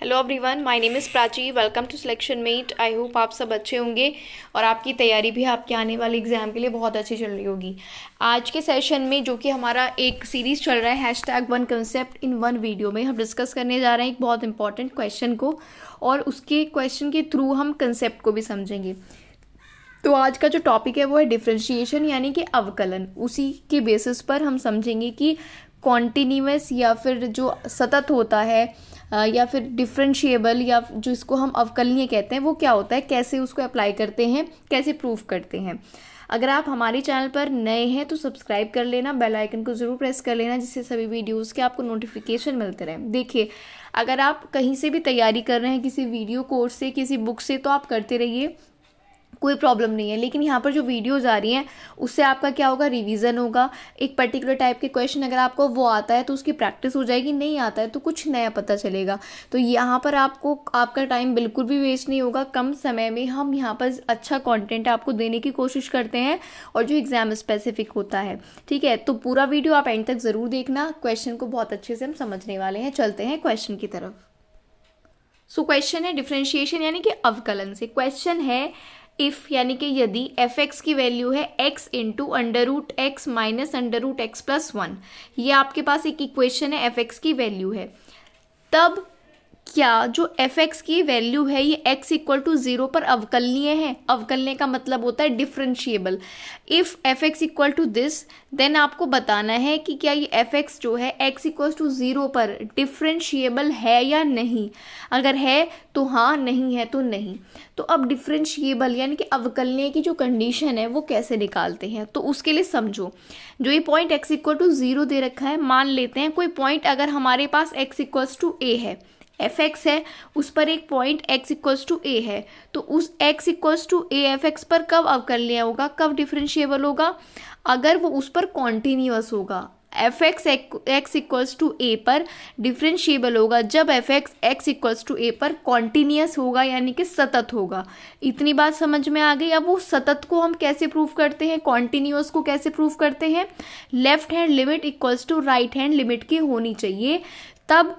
Hello everyone, my name is Prachi. Welcome to Selection Mate. I hope आप सब अच्छे होंगे और आपकी तैयारी भी आपके आने वाले एग्ज़ाम के लिए बहुत अच्छी चल रही होगी। आज के सेशन में जो कि हमारा एक सीरीज़ चल रहा है hashtag one concept in one video में हम डिस्कस करने जा रहे हैं एक बहुत इंपॉर्टेंट क्वेश्चन को, और उसके क्वेश्चन के थ्रू हम कंसेप्ट को भी समझेंगे। तो आज का जो टॉपिक है वो है डिफरेंशिएशन यानी कि अवकलन। उसी के बेसिस पर हम समझेंगे कि कॉन्टिन्यूअस या फिर जो सतत होता है या फिर डिफरेंशिएबल या जो इसको हम अवकलनीय कहते हैं वो क्या होता है, कैसे उसको अप्लाई करते हैं, कैसे प्रूफ करते हैं। अगर आप हमारे चैनल पर नए हैं तो सब्सक्राइब कर लेना, बेल आइकन को ज़रूर प्रेस कर लेना जिससे सभी वीडियोस के आपको नोटिफिकेशन मिलते रहें। देखिए, अगर आप कहीं से भी तैयारी कर रहे हैं, किसी वीडियो कोर्स से, किसी बुक से, तो आप करते रहिए, कोई प्रॉब्लम नहीं है। लेकिन यहाँ पर जो वीडियोज़ आ रही हैं उससे आपका क्या होगा, रिवीजन होगा। एक पर्टिकुलर टाइप के क्वेश्चन अगर आपको वो आता है तो उसकी प्रैक्टिस हो जाएगी, नहीं आता है तो कुछ नया पता चलेगा। तो यहाँ पर आपको आपका टाइम बिल्कुल भी वेस्ट नहीं होगा। कम समय में हम यहाँ पर अच्छा कंटेंट आपको देने की कोशिश करते हैं और जो एग्ज़ाम स्पेसिफिक होता है। ठीक है, तो पूरा वीडियो आप एंड तक ज़रूर देखना। क्वेश्चन को बहुत अच्छे से हम समझने वाले हैं। चलते हैं क्वेश्चन की तरफ। सो क्वेश्चन है डिफरेंशिएशन यानी कि अवकलन से। क्वेश्चन है इफ़ यानी कि यदि एफ एक्स की वैल्यू है X into under root X minus under root X plus one, ये आपके पास एक इक्वेशन है, एफ एक्स की वैल्यू है, तब क्या जो एफ एक्स की वैल्यू है ये एक्स इक्वल टू ज़ीरो पर अवकलनीय है। अवकलनीय का मतलब होता है differentiable. If F X equal to this, then आपको बताना है कि क्या ये एफ एक्स जो है एक्स इक्वल टू ज़ीरो पर डिफरेंशिएबल है या नहीं। अगर है तो हाँ, नहीं है तो नहीं। तो अब डिफरेंशिएबल यानी कि अवकलनीय की जो कंडीशन है वो कैसे निकालते हैं, तो उसके लिए समझो। जो ये point x equal to zero दे रखा है, मान लेते हैं कोई पॉइंट अगर हमारे पास एक्स इक्वल्स टू ए है, एफ एक्स है, उस पर एक point x equals to a है, तो उस x equals to a f x पर कब अवकलनीय होगा, कब डिफरेंशिएबल होगा, अगर वो उस पर कॉन्टिन्यूअस होगा। F x x equals to a पर डिफरेंशिएबल होगा जब f x x equals to a पर कॉन्टिन्यूअस होगा यानी कि सतत होगा। इतनी बात समझ में आ गई। अब वो सतत को हम कैसे प्रूफ करते हैं, कॉन्टिन्यूअस को कैसे प्रूफ करते हैं। Left hand limit equals to right hand limit की होनी चाहिए, तब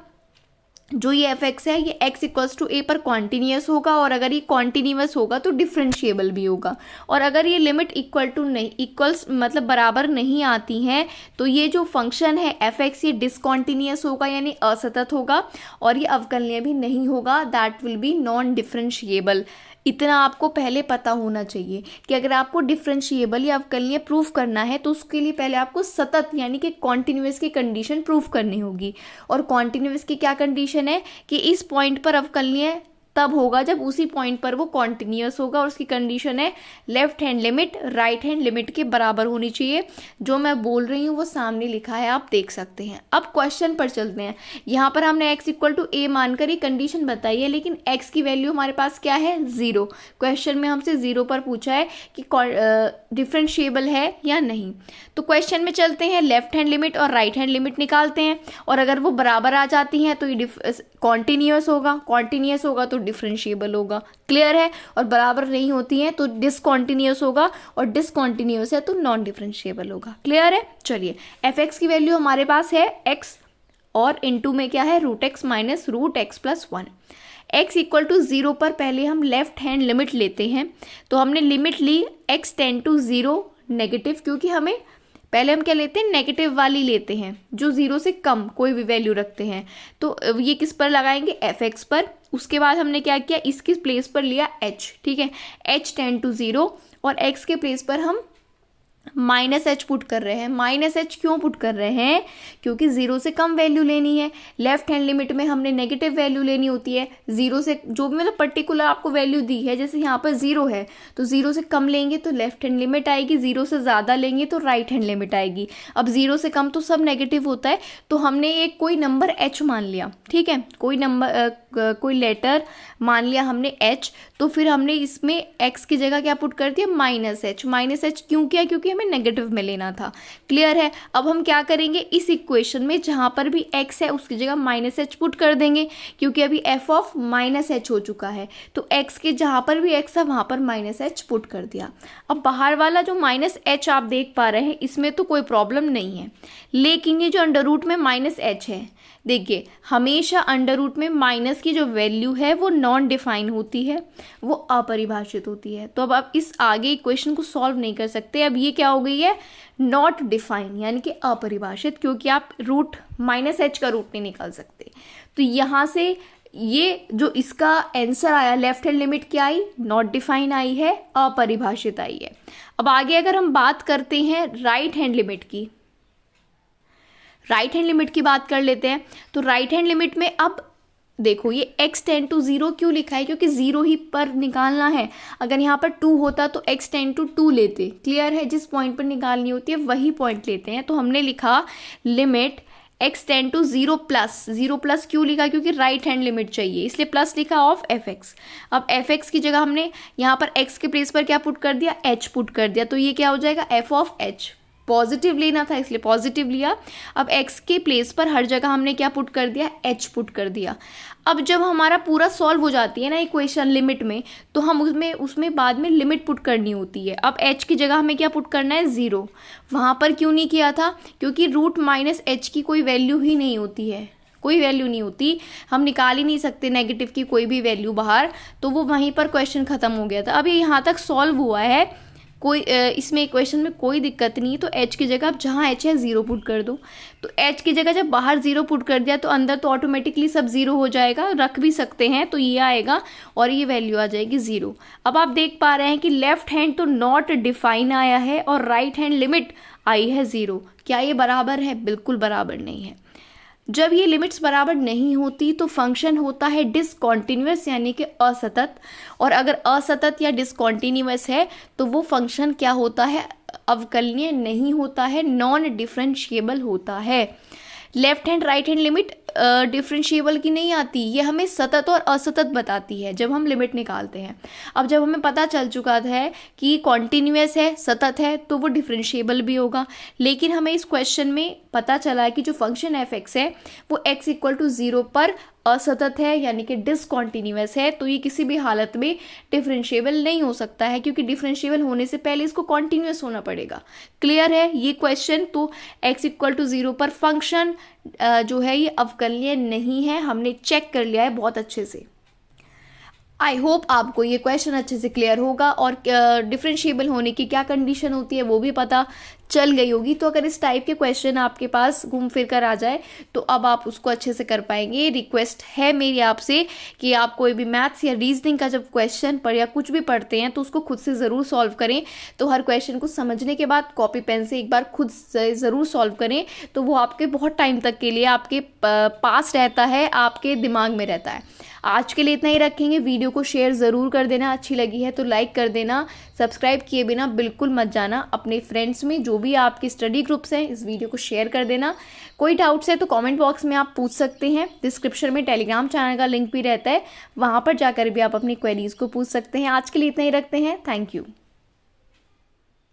जो ये एफ एक्स है ये एक्स इक्वल्स टू ए पर कॉन्टिन्यूअस होगा, और अगर ये कॉन्टिन्यूअस होगा तो डिफरेंशिएबल भी होगा। और अगर ये लिमिट इक्वल टू नहीं, इक्वल्स मतलब बराबर नहीं आती हैं, तो ये जो फंक्शन है एफ एक्स ये डिसकॉन्टिन्यूअस होगा यानी असतत होगा, और ये अवकलनीय भी नहीं होगा, that will be non differentiable. इतना आपको पहले पता होना चाहिए कि अगर आपको डिफरेंशिएबल या अवकलनीय प्रूफ करना है तो उसके लिए पहले आपको सतत यानी कि कॉन्टिन्यूअस की कंडीशन प्रूफ करनी होगी। और कॉन्टिन्यूअस की क्या कंडीशन है कि इस पॉइंट पर अवकलनीय तब होगा जब उसी पॉइंट पर वो कॉन्टिन्यूअस होगा, और उसकी कंडीशन है left hand limit right hand limit के बराबर होनी चाहिए। जो मैं बोल रही हूँ वो सामने लिखा है, आप देख सकते हैं। अब क्वेश्चन पर चलते हैं। यहाँ पर हमने x इक्वल टू ए मानकर ये कंडीशन बताई है, लेकिन x की वैल्यू हमारे पास क्या है, ज़ीरो। क्वेश्चन में हमसे ज़ीरो पर पूछा है कि डिफरेंशिएबल है या नहीं। तो क्वेश्चन में चलते हैं, लेफ्ट हैंड लिमिट और राइट हैंड लिमिट निकालते हैं, और अगर वो बराबर आ जाती हैं तो ये कॉन्टिन्यूअस होगा, कॉन्टिन्यूअस होगा तो डिफरेंशिएबल होगा। क्लियर है। और बराबर नहीं होती हैं तो डिसकॉन्टिन्यूअस होगा, और डिसकॉन्टिन्यूअस है तो नॉन डिफरेंशिएबल होगा। क्लियर है। चलिए, एफ एक्स की वैल्यू हमारे पास है एक्स, और इनटू में क्या है, root X minus root X plus one. X equal to zero पर पहले हम लेफ्ट हैंड लिमिट लेते हैं, तो हमने लिमिट ली X ten to zero negative, क्योंकि हमें पहले हम क्या लेते हैं, नेगेटिव वाली लेते हैं जो ज़ीरो से कम कोई भी वैल्यू रखते हैं। तो ये किस पर लगाएंगे, एफ एक्स पर। उसके बाद हमने क्या किया, इसकी प्लेस पर लिया एच। ठीक है, एच टेन टू ज़ीरो, और एक्स के प्लेस पर हम माइनस एच पुट कर रहे हैं। माइनस एच क्यों पुट कर रहे हैं, क्योंकि ज़ीरो से कम वैल्यू लेनी है। लेफ्ट हैंड लिमिट में हमने नेगेटिव वैल्यू लेनी होती है, ज़ीरो से जो भी मतलब पर्टिकुलर आपको वैल्यू दी है, जैसे यहाँ पर ज़ीरो है तो ज़ीरो से कम लेंगे तो लेफ्ट हैंड लिमिट आएगी, ज़ीरो से ज़्यादा लेंगे तो राइट हैंड लिमिट आएगी। अब ज़ीरो से कम तो सब नेगेटिव होता है, तो हमने एक कोई नंबर एच मान लिया। ठीक है, कोई नंबर कोई लेटर मान लिया हमने एच, तो फिर हमने इसमें एक्स की जगह क्या पुट कर दिया, माइनस एच। माइनस एच क्यों किया, क्योंकि हमें नेगेटिव में लेना था। क्लियर है। अब हम क्या करेंगे, इस इक्वेशन में जहाँ पर भी एक्स है उसकी जगह माइनस एच पुट कर देंगे, क्योंकि अभी एफ ऑफ माइनस एच हो चुका है, तो एक्स के जहाँ पर भी एक्स है वहाँ पर माइनस एच पुट कर दिया। अब बाहर वाला जो माइनस एच आप देख पा रहे हैं इसमें तो कोई प्रॉब्लम नहीं है, लेकिन ये जो अंडर रूट में माइनस एच है देखिए हमेशा अंडर रूट में माइनस की जो वैल्यू है वो नॉन डिफाइन होती है, वो अपरिभाषित होती है। तो अब आप इस आगे इक्वेशन को सॉल्व नहीं कर सकते। अब ये क्या हो गई है, नॉट डिफाइन यानी कि अपरिभाषित, क्योंकि आप रूट -h का रूट नहीं निकाल सकते। तो यहाँ से ये जो इसका आंसर आया लेफ्ट हैंड लिमिट क्या आई, नॉट डिफाइन आई है, अपरिभाषित आई है। अब आगे अगर हम बात करते हैं राइट हैंड लिमिट की, राइट हैंड लिमिट की बात कर लेते हैं। तो राइट हैंड लिमिट में अब देखो ये x टेंड टू 0 क्यों लिखा है, क्योंकि 0 ही पर निकालना है। अगर यहाँ पर 2 होता तो x टेंड टू 2 लेते, क्लियर है, जिस पॉइंट पर निकालनी होती है वही पॉइंट लेते हैं। तो हमने लिखा limit x tend to 0 plus क्यों लिखा, क्योंकि राइट हैंड लिमिट चाहिए इसलिए प्लस लिखा ऑफ fx। अब fx की जगह हमने यहाँ पर x के प्लेस पर क्या पुट कर दिया, h पुट कर दिया। तो ये क्या हो जाएगा, f ऑफ h। पॉजिटिव लेना था इसलिए पॉजिटिव लिया। अब x के प्लेस पर हर जगह हमने क्या पुट कर दिया, h पुट कर दिया। अब जब हमारा पूरा सॉल्व हो जाती है ना इक्वेशन लिमिट में, तो हम उसमें बाद में लिमिट पुट करनी होती है। अब h की जगह हमें क्या पुट करना है, 0। वहाँ पर क्यों नहीं किया था, क्योंकि रूट -h की कोई वैल्यू ही नहीं होती है, कोई वैल्यू नहीं होती, हम निकाल ही नहीं सकते नेगेटिव की कोई भी वैल्यू बाहर। तो वो वहीं पर क्वेश्चन ख़त्म हो गया था। अब ये यहाँ तक सॉल्व हुआ है, कोई इसमें इक्वेशन में कोई दिक्कत नहीं। तो h की जगह आप जहाँ h है 0 पुट कर दो। तो h की जगह जब बाहर 0 पुट कर दिया तो अंदर तो ऑटोमेटिकली सब 0 हो जाएगा, रख भी सकते हैं तो ये आएगा और ये वैल्यू आ जाएगी 0। अब आप देख पा रहे हैं कि लेफ्ट हैंड तो नॉट डिफाइन आया है और राइट हैंड लिमिट आई है 0। क्या ये बराबर है, बिल्कुल बराबर नहीं है। जब ये लिमिट्स बराबर नहीं होती तो फंक्शन होता है डिसकॉन्टिन्यूअस यानी कि असतत, और अगर असतत या डिसकॉन्टिन्यूअस है तो वो फंक्शन क्या होता है, अवकलनीय नहीं होता है, नॉन डिफरेंशिएबल होता है। Left hand right hand limit differentiable की नहीं आती, ये हमें सतत और असतत बताती है जब हम लिमिट निकालते हैं। अब जब हमें पता चल चुका है कि कॉन्टिन्यूअस है, सतत है, तो वो डिफरेंशिएबल भी होगा। लेकिन हमें इस क्वेश्चन में पता चला है कि जो फंक्शन f(x) है वो x = 0 पर असतत है यानी कि डिसकॉन्टिन्यूअस है। तो ये किसी भी हालत में डिफरेंशिएबल नहीं हो सकता है, क्योंकि डिफरेंशिएबल होने से पहले इसको कॉन्टिन्यूअस होना पड़ेगा। क्लियर है ये क्वेश्चन। तो x = 0 पर फंक्शन जो है ये अवकलनीय नहीं है, हमने चेक कर लिया है बहुत अच्छे से। आई होप आपको ये क्वेश्चन अच्छे से क्लियर होगा और डिफरेंशिएबल होने की क्या कंडीशन होती है वो भी पता चल गई होगी। तो अगर इस टाइप के क्वेश्चन आपके पास घूम फिर कर आ जाए तो अब आप उसको अच्छे से कर पाएंगे। रिक्वेस्ट है मेरी आपसे कि आप कोई भी मैथ्स या रीजनिंग का जब क्वेश्चन पर या कुछ भी पढ़ते हैं तो उसको खुद से ज़रूर सॉल्व करें। तो हर क्वेश्चन को समझने के बाद कॉपी पेन से एक बार खुद से ज़रूर सॉल्व करें, तो वो आपके बहुत टाइम तक के लिए आपके पास रहता है, आपके दिमाग में रहता है। आज के लिए इतना ही रखेंगे। वीडियो को शेयर ज़रूर कर देना, अच्छी लगी है तो लाइक कर देना, सब्सक्राइब किए बिना बिल्कुल मत जाना। अपने फ्रेंड्स में जो भी आपके स्टडी ग्रुप्स हैं इस वीडियो को शेयर कर देना। कोई डाउट्स है तो कमेंट बॉक्स में आप पूछ सकते हैं। डिस्क्रिप्शन में टेलीग्राम चैनल का लिंक भी रहता है, वहाँ पर जाकर भी आप अपनी क्वेरीज को पूछ सकते हैं। आज के लिए इतना ही रखते हैं। Thank you.